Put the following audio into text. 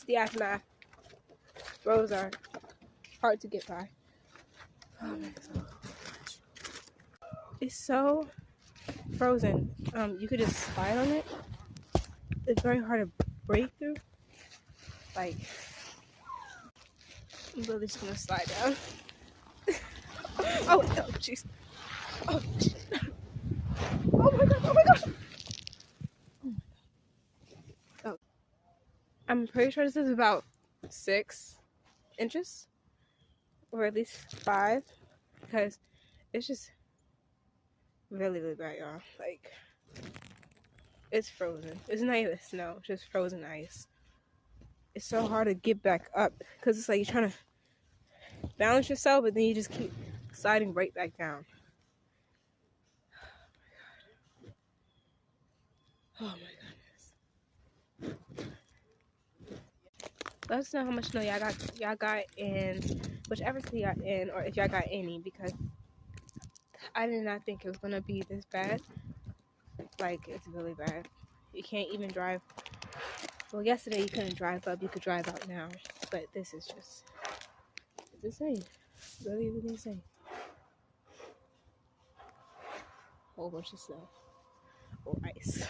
That's the aftermath. Roads are hard to get by. Oh my God. It's so frozen. You could just slide on it. It's very hard to break through. Like, I'm literally just gonna slide down. Oh jeez. Oh, oh my God, oh my God. Oh. I'm pretty sure this is about 6 inches, or at least 5, because it's just really, really bad, y'all. Like, it's frozen. It's not even snow, it's just frozen ice. It's so hard to get back up, because it's like you're trying to balance yourself, but then you just keep sliding right back down. Oh my goodness. Let us know how much snow y'all got in whichever city y'all in, or if y'all got any, because I did not think it was gonna be this bad. Like, it's really bad. You can't even drive. Well, yesterday you couldn't drive up. You could drive out now, but this is just, it's insane. Really, really insane. Whole bunch of snow or ice.